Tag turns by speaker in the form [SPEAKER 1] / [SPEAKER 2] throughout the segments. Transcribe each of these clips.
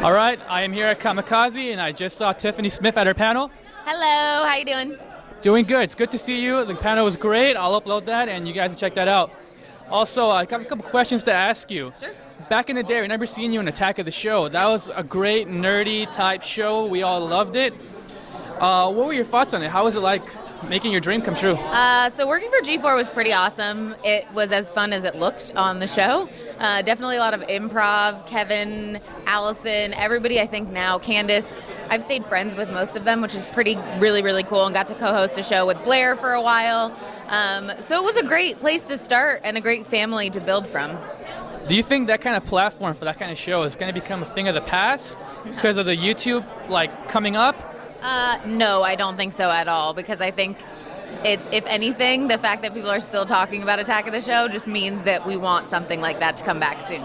[SPEAKER 1] All right, I am here at Comikaze, and I just saw Tiffany Smith at her panel.
[SPEAKER 2] Hello, how you doing?
[SPEAKER 1] Doing good. It's good to see you. The panel was great. I'll upload that, and you guys can check that out. Also, I have a couple questions to ask you.
[SPEAKER 2] Sure.
[SPEAKER 1] Back in the day, I remember seeing you in Attack of the Show. That was a great nerdy type show. We all loved it. What were your thoughts on it? How was it like making your dream come true?
[SPEAKER 2] So working for G4 was pretty awesome. It was as fun as it looked on the show. Definitely a lot of improv. Kevin, Allison, everybody I think now, Candace. I've stayed friends with most of them, which is really cool, and got to co-host a show with Blair for a while. So it was a great place to start and a great family to build from.
[SPEAKER 1] Do you think that kind of platform for that kind of show is going to become a thing of the past because of the YouTube coming up?
[SPEAKER 2] No, I don't think so at all, because I think if anything, the fact that people are still talking about Attack of the Show just means that we want something like that to come back soon.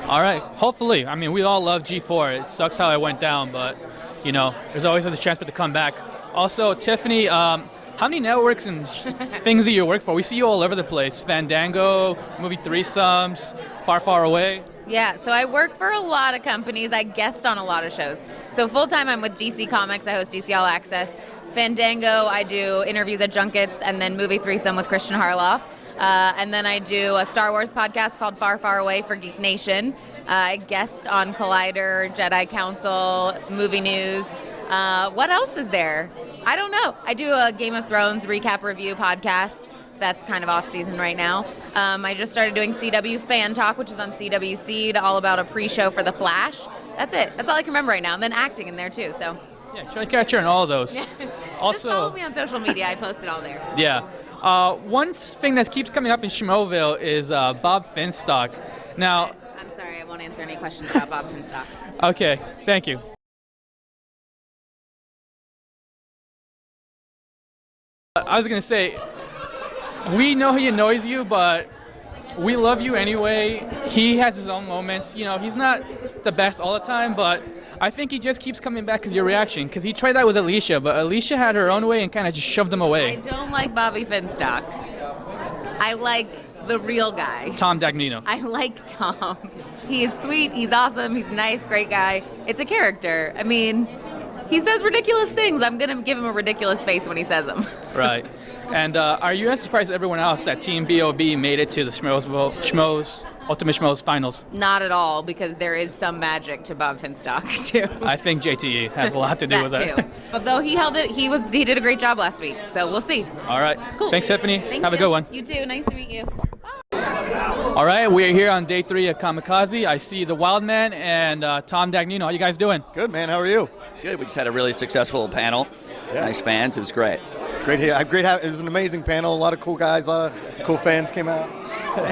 [SPEAKER 1] All right, hopefully. I mean, we all love G4. It sucks how it went down, but, you know, there's always a chance for it to come back. Also, Tiffany, how many networks and things do you work for? We see you all over the place. Fandango, Movie Threesomes, Far Away.
[SPEAKER 2] Yeah, so I work for a lot of companies. I guest on a lot of shows. So full-time, I'm with DC Comics. I host DC All Access. Fandango, I do interviews at junkets, and then Movie Threesome with Christian Harloff. And then I do a Star Wars podcast called Far Away for Geek Nation. I guest on Collider, Jedi Council, Movie News. What else is there? I don't know. I do a Game of Thrones recap review podcast. That's kind of off season right now. I just started doing CW Fan Talk, which is on CW Seed, all about a pre-show for The Flash. That's it. That's all I can remember right now. And then acting in there too. So.
[SPEAKER 1] Yeah, try to catch her in all of those.
[SPEAKER 2] Yeah.
[SPEAKER 1] Also,
[SPEAKER 2] just follow me on social media. I post it all there.
[SPEAKER 1] Yeah. One thing that keeps coming up in Schmoeville is Bob Finstock. Now.
[SPEAKER 2] I'm sorry, I won't answer any questions about Bob Finstock.
[SPEAKER 1] Okay, thank you. I was gonna say, we know he annoys you, but we love you anyway. He has his own moments. You know, he's not the best all the time, but I think he just keeps coming back because of your reaction. Because he tried that with Alicia, but Alicia had her own way and kind of just shoved him away.
[SPEAKER 2] I don't like Bobby Finstock. I like the real guy.
[SPEAKER 1] Tom Dagnino.
[SPEAKER 2] I like Tom. He is sweet, he's awesome, he's nice, great guy. It's a character. I mean, he says ridiculous things. I'm going to give him a ridiculous face when he says them.
[SPEAKER 1] Right. And are you as surprised as everyone else that Team B.O.B. made it to the Ultimate Schmoes Finals?
[SPEAKER 2] Not at all, because there is some magic to Bob Finstock, too.
[SPEAKER 1] I think JTE has a lot to do with that.
[SPEAKER 2] Too. But though he held it, he did a great job last week, so we'll see.
[SPEAKER 1] All right.
[SPEAKER 2] Cool.
[SPEAKER 1] Thanks, Tiffany.
[SPEAKER 2] Thank
[SPEAKER 1] Have
[SPEAKER 2] you.
[SPEAKER 1] a good one.
[SPEAKER 2] You too. Nice to meet you.
[SPEAKER 1] All right, we're here on day 3 of Comikaze. I see the Wildman and Tom Dagnino. How you guys doing?
[SPEAKER 3] Good, man. How are you?
[SPEAKER 4] Good. We just had a really successful panel.
[SPEAKER 3] Yeah.
[SPEAKER 4] Nice fans. It was great.
[SPEAKER 3] Great here. It was an amazing panel. A lot of cool guys, a lot of cool fans came out.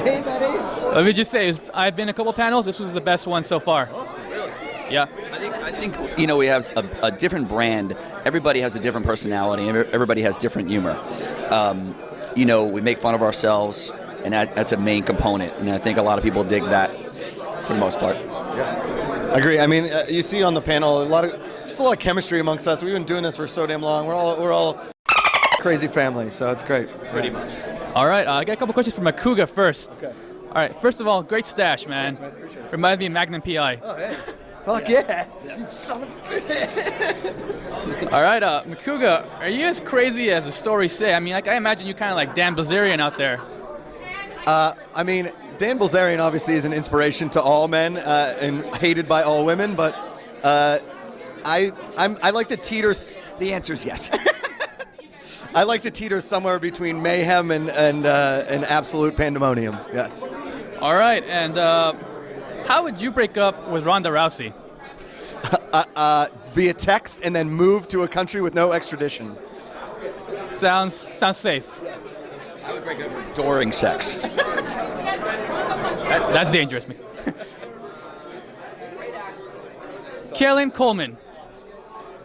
[SPEAKER 3] Hey, buddy.
[SPEAKER 1] Let me just say, I've been a couple panels. This was the best one so far.
[SPEAKER 3] Awesome. Really?
[SPEAKER 1] Yeah.
[SPEAKER 4] I think you know, we have a different brand. Everybody has a different personality. And everybody has different humor. You know, we make fun of ourselves, and that's a main component. And I think a lot of people dig that for the most part.
[SPEAKER 3] Yeah. I agree. I mean, you see on the panel a lot of chemistry amongst us. We've been doing this for so damn long. We're all crazy family, so it's great.
[SPEAKER 4] Pretty much.
[SPEAKER 1] All right, I got a couple questions from Makuga first.
[SPEAKER 3] Okay.
[SPEAKER 1] All right, first of all, great stash, man.
[SPEAKER 3] Thanks, man. Appreciate it.
[SPEAKER 1] Reminds me of Magnum PI.
[SPEAKER 3] Oh, hey. Fuck yeah. You son of a bitch.
[SPEAKER 1] All right, Makuga, are you as crazy as the stories say? I mean, I imagine you kind of like Dan Bilzerian out there.
[SPEAKER 3] I mean, Dan Bilzerian obviously is an inspiration to all men and hated by all women, but I like to teeter.
[SPEAKER 4] The answer is yes.
[SPEAKER 3] I like to teeter somewhere between mayhem and absolute pandemonium. Yes.
[SPEAKER 1] All right, and how would you break up with Ronda Rousey?
[SPEAKER 3] Via text and then move to a country with no extradition.
[SPEAKER 1] Sounds safe.
[SPEAKER 4] I would break up during sex.
[SPEAKER 1] That's dangerous. Kaylin Coleman.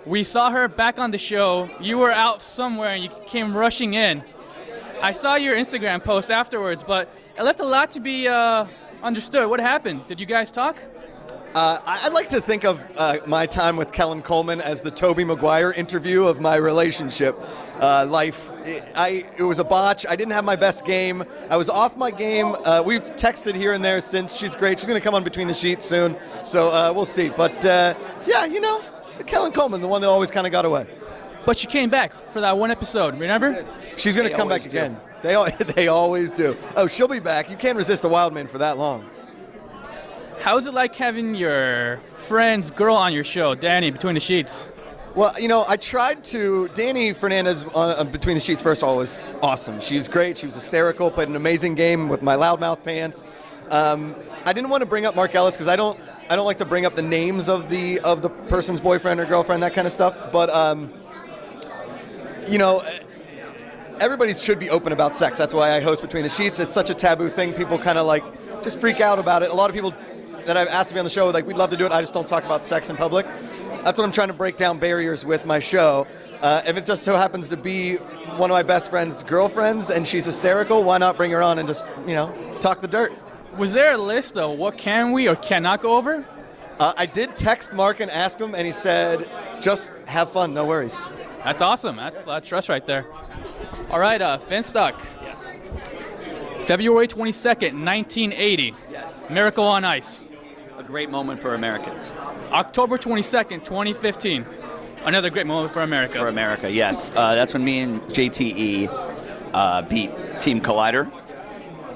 [SPEAKER 1] We saw her back on the show. You were out somewhere and you came rushing in. I saw your Instagram post afterwards, but it left a lot to be understood. What happened? Did you guys talk?
[SPEAKER 3] I'd like to think of my time with Kellen Coleman as the Tobey Maguire interview of my relationship life. It was a botch. I didn't have my best game. I was off my game. We've texted here and there since. She's great. She's going to come on Between the Sheets soon, so we'll see. But yeah, Kellen Coleman, the one that always kind of got away.
[SPEAKER 1] But she came back for that one episode, remember?
[SPEAKER 3] She's going to come back again. They always do. Oh, she'll be back. You can't resist a Wildman for that long.
[SPEAKER 1] How's it like having your friend's girl on your show, Danny, Between the Sheets?
[SPEAKER 3] Well, I tried to. Danny Fernandez on Between the Sheets, first of all, was awesome. She was great. She was hysterical. Played an amazing game with my loudmouth pants. I didn't want to bring up Mark Ellis because I don't like to bring up the names of the person's boyfriend or girlfriend, that kind of stuff. But everybody should be open about sex. That's why I host Between the Sheets. It's such a taboo thing. People kind of just freak out about it. A lot of people that I've asked to be on the show, we'd love to do it. I just don't talk about sex in public. That's what I'm trying to break down barriers with my show. If it just so happens to be one of my best friend's girlfriends and she's hysterical, why not bring her on and just, talk the dirt?
[SPEAKER 1] Was there a list of what can we or cannot go over?
[SPEAKER 3] I did text Mark and ask him, and he said, just have fun, no worries.
[SPEAKER 1] That's awesome. That's a lot of trust right there. All right, Finstock.
[SPEAKER 4] Yes.
[SPEAKER 1] February 22nd, 1980.
[SPEAKER 4] Yes.
[SPEAKER 1] Miracle on Ice.
[SPEAKER 4] A great moment for Americans.
[SPEAKER 1] October 22nd, 2015. Another great moment for America.
[SPEAKER 4] For America, yes. That's when me and JTE beat Team Collider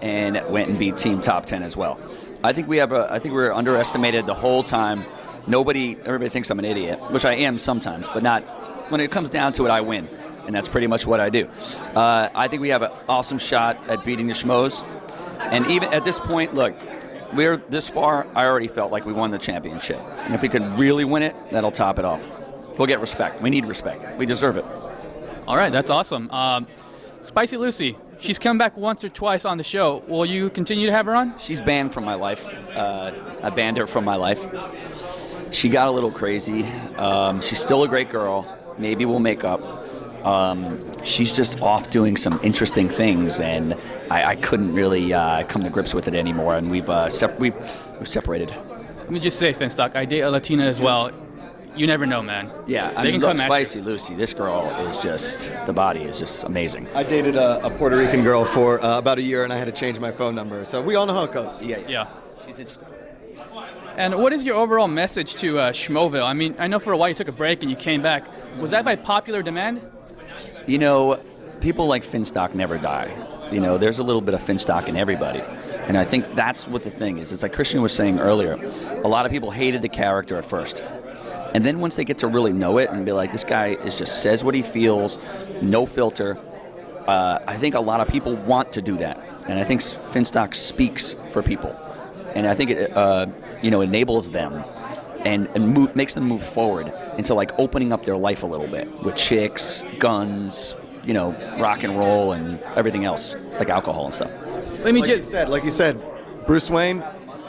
[SPEAKER 4] and went and beat Team Top 10 as well. I think we're underestimated the whole time. Everybody thinks I'm an idiot, which I am sometimes, but not when it comes down to it. I win, and that's pretty much what I do. I think we have an awesome shot at beating the Schmoes, and even at this point, look, we're this far. I already felt like we won the championship, and if we could really win it, that'll top it off. We'll get respect. We need respect. We deserve it.
[SPEAKER 1] All right, that's awesome. Spicy Lucy, she's come back once or twice on the show. Will you continue to have her on?
[SPEAKER 4] She's banned from my life. I banned her from my life. She got a little crazy. She's still a great girl. Maybe we'll make up. She's just off doing some interesting things, and I couldn't really come to grips with it anymore, and we've separated.
[SPEAKER 1] Let me just say, Finstock, I date a Latina as well. You never know, man.
[SPEAKER 4] Yeah, I mean, look, Spicy Lucy, this girl is just, the body is just amazing.
[SPEAKER 3] I dated a Puerto Rican girl for about a year, and I had to change my phone number, so we all know how it goes.
[SPEAKER 1] Yeah.
[SPEAKER 4] She's interesting.
[SPEAKER 1] And what is your overall message to Schmoville? I mean, I know for a while you took a break and you came back. Was that by popular demand?
[SPEAKER 4] People like Finstock never die. There's a little bit of Finstock in everybody. And I think that's what the thing is. It's like Christian was saying earlier. A lot of people hated the character at first. And then once they get to really know it and be like, this guy just says what he feels, no filter, I think a lot of people want to do that. And I think Finstock speaks for people. And I think it enables them and makes them move forward into like opening up their life a little bit with chicks, guns, rock and roll and everything else, like alcohol and stuff.
[SPEAKER 3] Like you said, Bruce Wayne,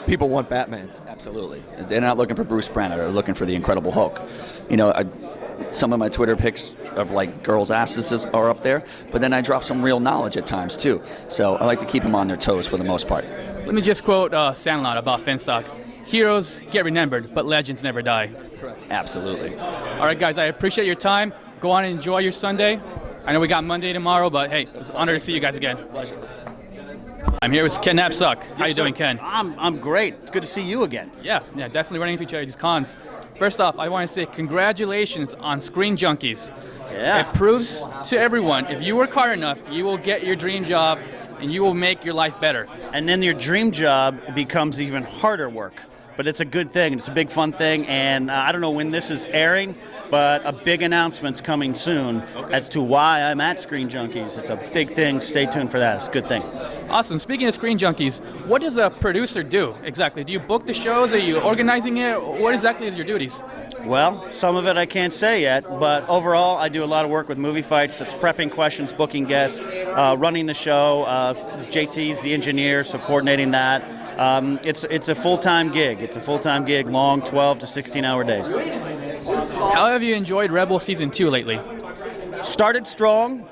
[SPEAKER 3] people want Batman.
[SPEAKER 4] Absolutely. They're not looking for Bruce Banner. They're looking for the Incredible Hulk. Some of my Twitter pics of like girls' asses are up there, but then I drop some real knowledge at times too. So I like to keep them on their toes for the most part.
[SPEAKER 1] Let me just quote Sandlot about Finstock. Heroes get remembered, but legends never die.
[SPEAKER 3] That's correct.
[SPEAKER 4] Absolutely.
[SPEAKER 1] All right, guys, I appreciate your time. Go on and enjoy your Sunday. I know we got Monday tomorrow, but hey, it was an honor to see you guys again.
[SPEAKER 4] Pleasure.
[SPEAKER 1] I'm here with Ken Napsuck. How you doing, Ken?
[SPEAKER 5] I'm great. It's good to see you again.
[SPEAKER 1] Yeah, definitely running into each other at these cons. First off, I want to say congratulations on Screen Junkies.
[SPEAKER 5] Yeah.
[SPEAKER 1] It proves to everyone, if you work hard enough, you will get your dream job and you will make your life better.
[SPEAKER 5] And then your dream job becomes even harder work. But it's a good thing. It's a big fun thing. And I don't know when this is airing, but a big announcement's coming soon as to why I'm at Screen Junkies. It's a big thing. Stay tuned for that. It's a good thing.
[SPEAKER 1] Awesome. Speaking of Screen Junkies, what does a producer do exactly? Do you book the shows? Are you organizing it? What exactly is your duties?
[SPEAKER 5] Well, some of it I can't say yet, but overall I do a lot of work with movie fights. That's prepping questions, booking guests, running the show. JT's the engineer, so coordinating that. It's a full-time gig. It's a full-time gig, long 12 to 16-hour days.
[SPEAKER 1] How have you enjoyed Rebel Season 2 lately?
[SPEAKER 5] Started strong.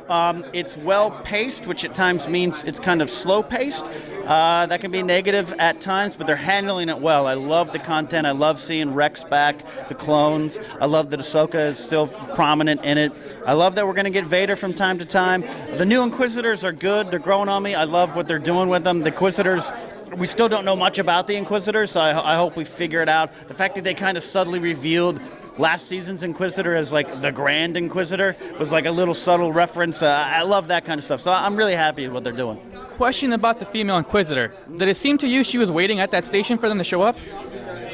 [SPEAKER 5] It's well-paced, which at times means it's kind of slow-paced. That can be negative at times, but they're handling it well. I love the content. I love seeing Rex back, the clones. I love that Ahsoka is still prominent in it. I love that we're going to get Vader from time to time. The new Inquisitors are good. They're growing on me. I love what they're doing with them. The Inquisitors, we still don't know much about the Inquisitors, so I hope we figure it out. The fact that they kind of subtly revealed last season's Inquisitor as like the Grand Inquisitor was like a little subtle reference. I love that kind of stuff, so I'm really happy with what they're doing.
[SPEAKER 1] Question about the female Inquisitor. Did it seem to you she was waiting at that station for them to show up?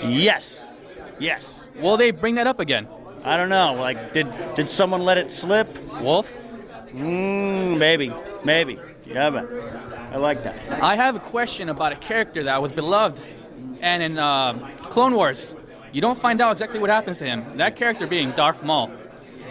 [SPEAKER 5] Yes.
[SPEAKER 1] Will they bring that up again?
[SPEAKER 5] I don't know. Like, did someone let it slip?
[SPEAKER 1] Wolf?
[SPEAKER 5] Maybe. Yeah, but I like that.
[SPEAKER 1] I have a question about a character that was beloved, and in Clone Wars, you don't find out exactly what happens to him. That character being Darth Maul.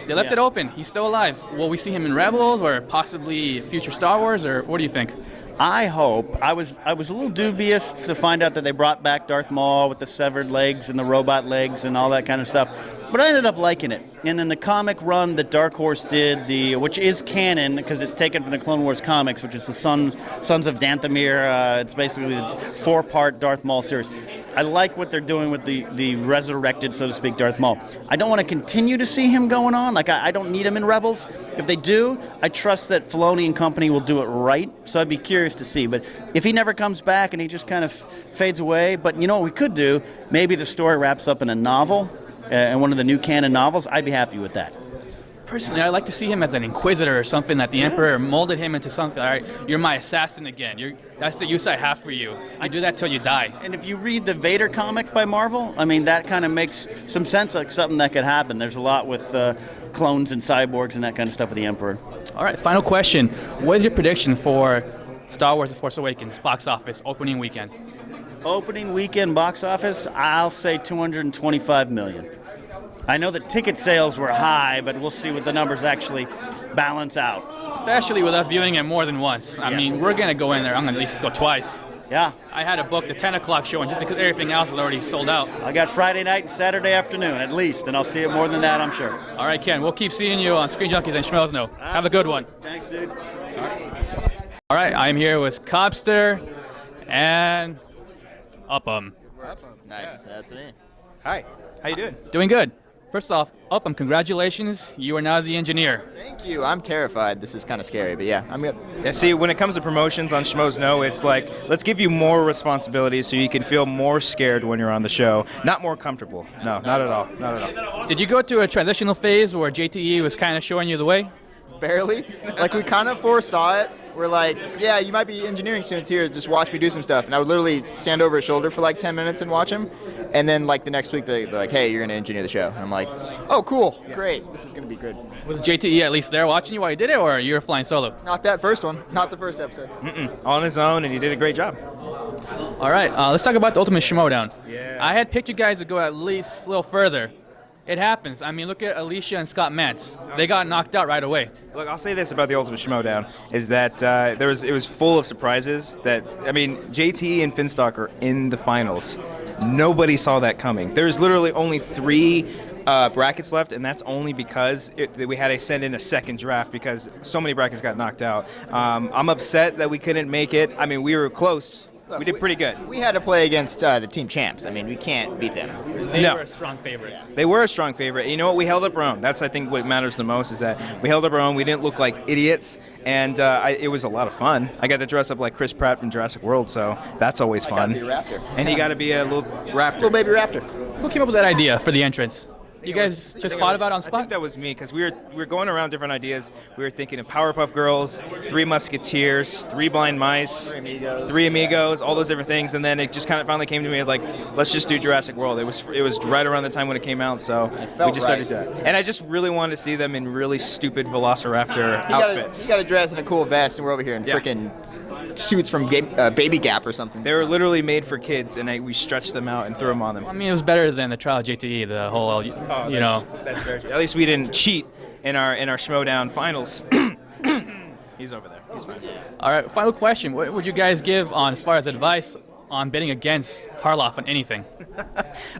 [SPEAKER 1] They left it open. He's still alive. Will we see him in Rebels or possibly future Star Wars, or what do you think?
[SPEAKER 5] I hope. I was a little dubious to find out that they brought back Darth Maul with the severed legs and the robot legs and all that kind of stuff. But I ended up liking it. And then the comic run that Dark Horse did, which is canon because it's taken from the Clone Wars comics, which is the Sons of Dathomir. It's basically the 4-part Darth Maul series. I like what they're doing with the resurrected, so to speak, Darth Maul. I don't want to continue to see him going on. Like, I don't need him in Rebels. If they do, I trust that Filoni and company will do it right. So I'd be curious to see. But if he never comes back and he just kind of fades away, but you know what we could do? Maybe the story wraps up in a novel, in one of the new canon novels. I'd be happy with that.
[SPEAKER 1] Personally, I'd like to see him as an Inquisitor or something, that the Emperor molded him into something. All right, you're my assassin again. That's the use I have for you. I do that till you die.
[SPEAKER 5] And if you read the Vader comic by Marvel, I mean, that kind of makes some sense, like something that could happen. There's a lot with clones and cyborgs and that kind of stuff with the Emperor.
[SPEAKER 1] All right, final question. What is your prediction for Star Wars The Force Awakens box office opening weekend?
[SPEAKER 5] Opening weekend box office, I'll say 225 million. I know that ticket sales were high, but we'll see what the numbers actually balance out.
[SPEAKER 1] Especially with us viewing it more than once. I mean, we're going to go in there. I'm going to at least go twice.
[SPEAKER 5] Yeah.
[SPEAKER 1] I had to book the 10 o'clock show, and just because everything else was already sold out.
[SPEAKER 5] I got Friday night and Saturday afternoon at least, and I'll see it more than that, I'm sure.
[SPEAKER 1] All right, Ken. We'll keep seeing you on Screen Junkies and Schmoes Know. Have a good one.
[SPEAKER 5] Thanks, dude.
[SPEAKER 1] All right, I'm here with Cobster and Upham.
[SPEAKER 6] Nice, that's me.
[SPEAKER 7] Hi, how you doing?
[SPEAKER 1] Doing good. First off, Upham, congratulations. You are now the engineer.
[SPEAKER 6] Thank you. I'm terrified. This is kind of scary, but yeah, I'm good.
[SPEAKER 7] Yeah, see, when it comes to promotions on Schmoes Know, it's like, let's give you more responsibilities so you can feel more scared when you're on the show, not more comfortable. No, not at all. Not at all.
[SPEAKER 1] Did you go through a transitional phase where JTE was kind of showing you the way?
[SPEAKER 6] Barely. Like, we kind of foresaw it. We're like, yeah, you might be engineering students here, just watch me do some stuff. And I would literally stand over his shoulder for like 10 minutes and watch him. And then like the next week, they're like, hey, you're going to engineer the show. And I'm like, oh, cool, great, this is going to be good.
[SPEAKER 1] Was JTE at least there watching you while you did it, or you were flying solo?
[SPEAKER 6] Not that first one, not the first episode.
[SPEAKER 7] On his own, and he did a great job.
[SPEAKER 1] All right, let's talk about the Ultimate Schmoedown.
[SPEAKER 7] Yeah.
[SPEAKER 1] I had picked you guys to go at least a little further. It happens. I mean, look at Alicia and Scott Mantz. They got knocked out right away.
[SPEAKER 7] Look, I'll say this about the Ultimate Schmoedown, is that it was full of surprises. JT and Finstock are in the finals. Nobody saw that coming. There's literally only 3 brackets left, and that's only because we had to send in a second draft because so many brackets got knocked out. I'm upset that we couldn't make it. I mean, we were close.
[SPEAKER 6] Look,
[SPEAKER 7] we did pretty good.
[SPEAKER 6] We had to play against the team champs. I mean, we can't beat them.
[SPEAKER 1] They
[SPEAKER 7] No.
[SPEAKER 1] were a strong favorite.
[SPEAKER 7] They were a strong favorite. You know what? We held up our own. That's, I think, what matters the most is that we held up our own. We didn't look like idiots, and it was a lot of fun. I got to dress up like Chris Pratt from Jurassic World, so that's always
[SPEAKER 6] I
[SPEAKER 7] fun.
[SPEAKER 6] gotta be a raptor.
[SPEAKER 7] And you got to be a little raptor.
[SPEAKER 6] Little baby raptor.
[SPEAKER 1] Who came up with that idea for the entrance? You guys just thought about it on
[SPEAKER 7] I
[SPEAKER 1] spot?
[SPEAKER 7] think that was me because we were going around different ideas. We were thinking of Powerpuff Girls, 3 Musketeers, 3 Blind Mice, 3 Amigos, all those different things, and then it just kind of finally came to me like, let's just do Jurassic World. It was right around the time when it came out, so we just started that. And I just really wanted to see them in really stupid Velociraptor outfits.
[SPEAKER 6] You gotta dress in a cool vest, and we're over here in frickin' suits from Baby Gap or something.
[SPEAKER 7] They were literally made for kids, and we stretched them out and threw them on them.
[SPEAKER 1] I mean, it was better than the trial of JTE, the whole,
[SPEAKER 7] That's very true. At least we didn't cheat in our Schmoedown finals. He's over there. He's fine.
[SPEAKER 1] All right, final question. What would you guys give on, as far as advice, on betting against Harloff on anything?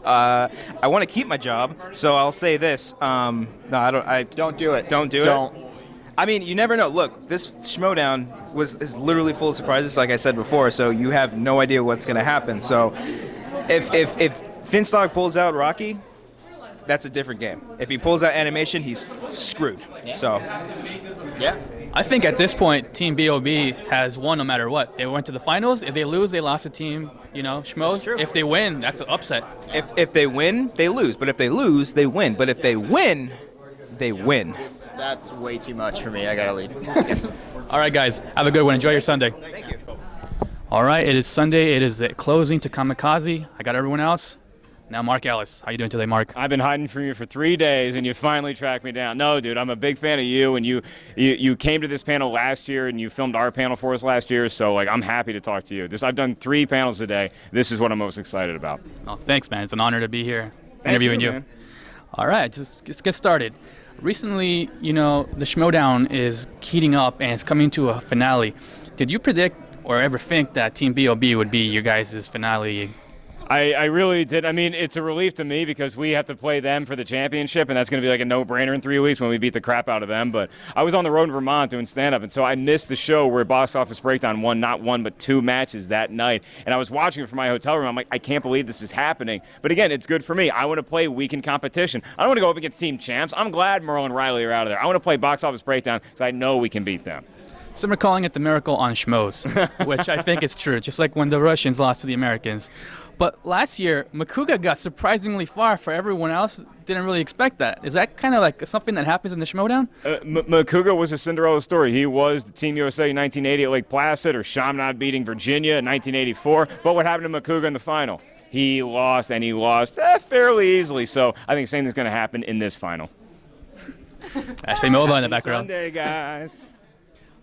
[SPEAKER 7] I want to keep my job, so I'll say this. No, I don't.
[SPEAKER 6] Don't do it.
[SPEAKER 7] Don't do it.
[SPEAKER 6] Don't.
[SPEAKER 7] I mean, you never know. Look, this Schmoedown, is literally full of surprises, like I said before. So you have no idea what's going to happen. So if Finstock pulls out Rocky, that's a different game. If he pulls out animation, he's screwed. So
[SPEAKER 6] Yeah.
[SPEAKER 1] I think at this point, Team BOB has won no matter what. They went to the finals. If they lose, they lost to Team, Schmoes.
[SPEAKER 7] true.
[SPEAKER 1] If they win, that's an upset.
[SPEAKER 7] if they win, they lose. But if they lose, they win. But if they win, they win.
[SPEAKER 6] That's way too much for me. I gotta leave.
[SPEAKER 1] All right, guys, have a good one. Enjoy your Sunday.
[SPEAKER 7] Thank you.
[SPEAKER 1] All right, it is Sunday. It is the closing to Comikaze. I got everyone else. Now, Mark Ellis. How you doing today, Mark?
[SPEAKER 8] I've been hiding from you for 3 days, and you finally tracked me down. No, dude, I'm a big fan of you, and you came to this panel last year, and you filmed our panel for us last year, so, I'm happy to talk to you. I've done 3 panels today. This is what I'm most excited about.
[SPEAKER 1] Oh, thanks, man. It's an honor to be here interviewing you.
[SPEAKER 8] Man.
[SPEAKER 1] All right, just get started. Recently, the Schmodown is heating up, and it's coming to a finale. Did you predict or ever think that Team BOB would be your guys' finale?
[SPEAKER 8] I really did. I mean, it's a relief to me because we have to play them for the championship, and that's going to be like a no-brainer in 3 weeks when we beat the crap out of them. But I was on the road in Vermont doing stand-up, and so I missed the show where Box Office Breakdown won not 1 but 2 matches that night. And I was watching it from my hotel room. I'm like, I can't believe this is happening. But again, it's good for me. I want to play weekend competition. I don't want to go up against team champs. I'm glad Merle and Riley are out of there. I want to play Box Office Breakdown because I know we can beat them.
[SPEAKER 1] Some are calling it the miracle on Schmoes, which I think is true, just like when the Russians lost to the Americans. But last year, Makuga got surprisingly far for everyone else. Didn't really expect that. Is that kind of like something that happens in the Schmodown?
[SPEAKER 8] Makuga was a Cinderella story. He was the Team USA in 1980 at Lake Placid, or Chaminade beating Virginia in 1984. But what happened to Makuga in the final? He lost, and he lost fairly easily. So I think the same thing's going to happen in this final.
[SPEAKER 1] Ashley Mova in the background.
[SPEAKER 8] Sunday, guys.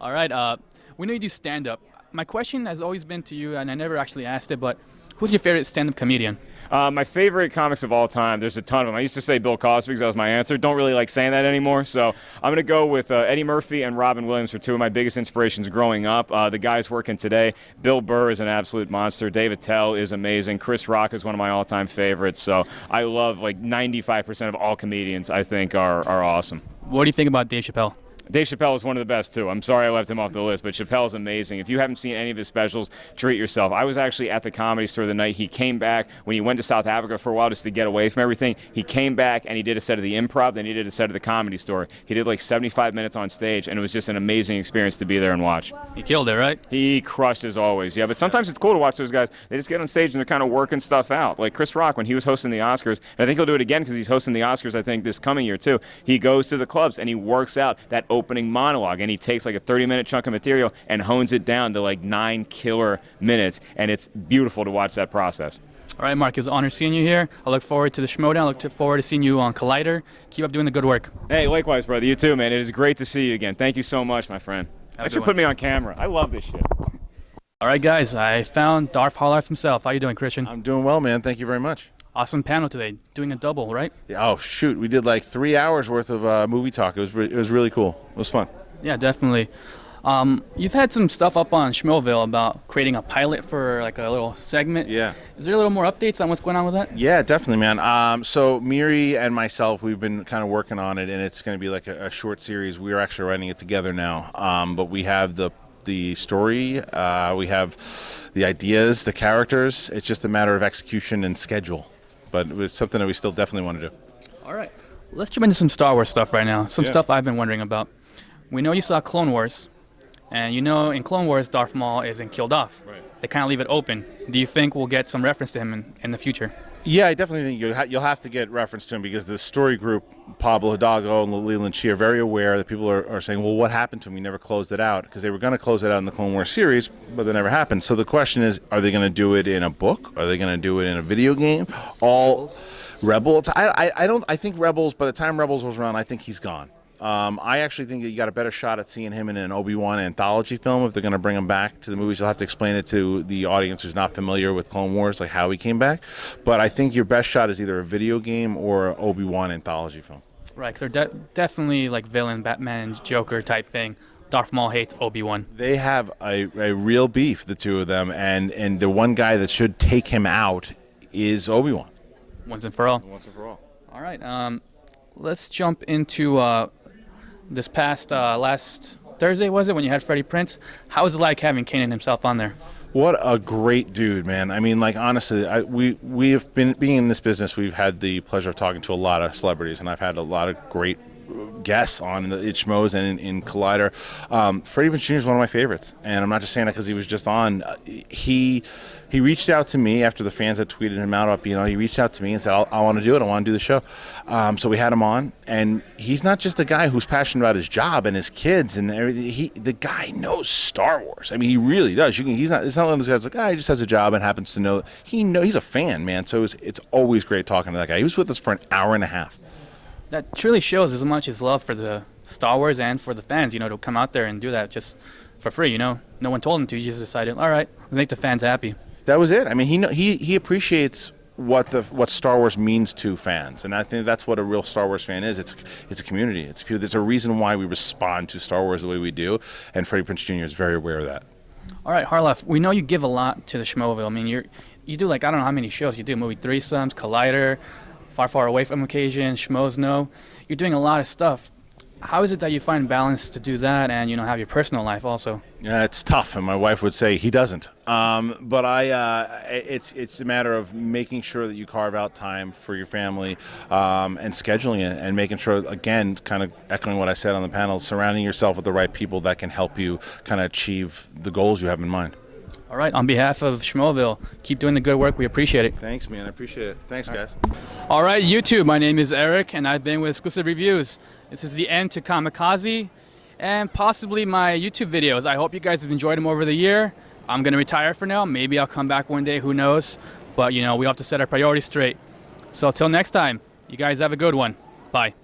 [SPEAKER 1] All right, we know you do stand-up. My question has always been to you, and I never actually asked it, but who's your favorite stand-up comedian?
[SPEAKER 8] My favorite comics of all time, there's a ton of them. I used to say Bill Cosby because that was my answer. Don't really like saying that anymore. So I'm going to go with Eddie Murphy and Robin Williams for 2 of my biggest inspirations growing up. The guys working today, Bill Burr is an absolute monster. Dave Attell is amazing. Chris Rock is one of my all-time favorites. So I love 95% of all comedians I think are awesome.
[SPEAKER 1] What do you think about Dave Chappelle?
[SPEAKER 8] Dave Chappelle is one of the best, too. I'm sorry I left him off the list, but Chappelle's amazing. If you haven't seen any of his specials, treat yourself. I was actually at the Comedy Store the night he came back when he went to South Africa for a while just to get away from everything. He came back and he did a set of the Improv, then he did a set of the Comedy Store. He did 75 minutes on stage, and it was just an amazing experience to be there and watch.
[SPEAKER 1] He killed it, right?
[SPEAKER 8] He crushed as always. Yeah, but sometimes it's cool to watch those guys. They just get on stage and they're kind of working stuff out. Like Chris Rock when he was hosting the Oscars, and I think he'll do it again because he's hosting the Oscars, I think, this coming year, too. He goes to the clubs and he works out that opening monologue. And he takes a 30-minute chunk of material and hones it down to 9 killer minutes, and it's beautiful to watch that process.
[SPEAKER 1] All right, Mark, it was an honor seeing you here. I look forward to the Schmodown. I look forward to seeing you on Collider. Keep up doing the good work.
[SPEAKER 8] Hey, likewise, brother. You too, man. It is great to see you again. Thank you so much, my friend. Thanks for putting me on camera. I love this shit.
[SPEAKER 1] All right, guys, I found Darth Maul himself. How you doing, Christian?
[SPEAKER 9] I'm doing well, man. Thank you very much.
[SPEAKER 1] Awesome panel today. Doing a double, right?
[SPEAKER 9] Yeah, oh, shoot. We did 3 hours worth of movie talk. It was really cool. It was fun.
[SPEAKER 1] Yeah, definitely. You've had some stuff up on Schmoville about creating a pilot for a little segment.
[SPEAKER 9] Yeah.
[SPEAKER 1] Is there a little more updates on what's going on with that?
[SPEAKER 9] Yeah, definitely, man. So Miri and myself, we've been kind of working on it, and it's going to be a short series. We're actually writing it together now. But we have the story, we have the ideas, the characters. It's just a matter of execution and schedule. But it's something that we still definitely want to do.
[SPEAKER 1] All right. Let's jump into some Star Wars stuff right now. Some stuff I've been wondering about. We know you saw Clone Wars, and in Clone Wars, Darth Maul isn't killed off.
[SPEAKER 9] Right.
[SPEAKER 1] They kind of leave it open. Do you think we'll get some reference to him in the future?
[SPEAKER 9] Yeah, I definitely think you'll have to get reference to him because the story group, Pablo Hidalgo and Leland Shee, are very aware that people are saying, well, what happened to him? We never closed it out, because they were going to close it out in the Clone Wars series, but that never happened. So the question is, are they going to do it in a book? Are they going to do it in a video game? All Rebels? I think Rebels, by the time Rebels was around, I think he's gone. I actually think that you got a better shot at seeing him in an Obi-Wan anthology film. If they're going to bring him back to the movies, you'll have to explain it to the audience who's not familiar with Clone Wars, how he came back. But I think your best shot is either a video game or an Obi-Wan anthology film.
[SPEAKER 1] Right, because they're definitely villain, Batman, Joker type thing. Darth Maul hates Obi-Wan.
[SPEAKER 9] They have a real beef, the two of them, and the one guy that should take him out is Obi-Wan.
[SPEAKER 1] Once and for all.
[SPEAKER 9] Once and for all.
[SPEAKER 1] All right, let's jump into this past last Thursday, was it, when you had Freddie Prinze? How was it like having Kanan himself on there?
[SPEAKER 9] What a great dude, man. I mean, like, honestly, we have been being in this business. We've had the pleasure of talking to a lot of celebrities, and I've had a lot of great guests on in the Schmoes and in Collider. Freddie Prinze Jr. is one of my favorites, and I'm not just saying that because he was just on. He reached out to me after the fans had tweeted him out. He reached out to me and said, I want to do it. I want to do the show. So we had him on, and he's not just a guy who's passionate about his job and his kids and everything. The guy knows Star Wars. I mean, he really does. It's not one of those guys like, he just has a job and happens to know. He's a fan, man. So it's always great talking to that guy. He was with us for an hour and a half.
[SPEAKER 1] That truly shows as much as love for the Star Wars and for the fans, to come out there and do that just for free, No one told him to. He just decided, all right, we'll make the fans happy. That
[SPEAKER 9] was it. I mean, he appreciates what Star Wars means to fans, and I think that's what a real Star Wars fan is. It's a community. There's a reason why we respond to Star Wars the way we do, and Freddie Prinze Jr. is very aware of that.
[SPEAKER 1] All right, Harloff, we know you give a lot to the Schmoville. I mean, you do I don't know how many shows. You do movie threesomes, Collider, Far Away from Occasion, Schmoes Know. You're doing a lot of stuff. How is it that you find balance to do that and have your personal life also?
[SPEAKER 9] Yeah, it's tough, and my wife would say he doesn't. But it's a matter of making sure that you carve out time for your family and scheduling it, and making sure, again, kind of echoing what I said on the panel, surrounding yourself with the right people that can help you kind of achieve the goals you have in mind.
[SPEAKER 1] All right, on behalf of Schmoville, keep doing the good work. We appreciate it.
[SPEAKER 9] Thanks, man. I appreciate it. Thanks, guys.
[SPEAKER 1] All right, YouTube, my name is Eric, and I've been with Exclusive Reviews. This is the end to Comikaze and possibly my YouTube videos. I hope you guys have enjoyed them over the year. I'm going to retire for now. Maybe I'll come back one day. Who knows? But, we have to set our priorities straight. So until next time, you guys have a good one. Bye.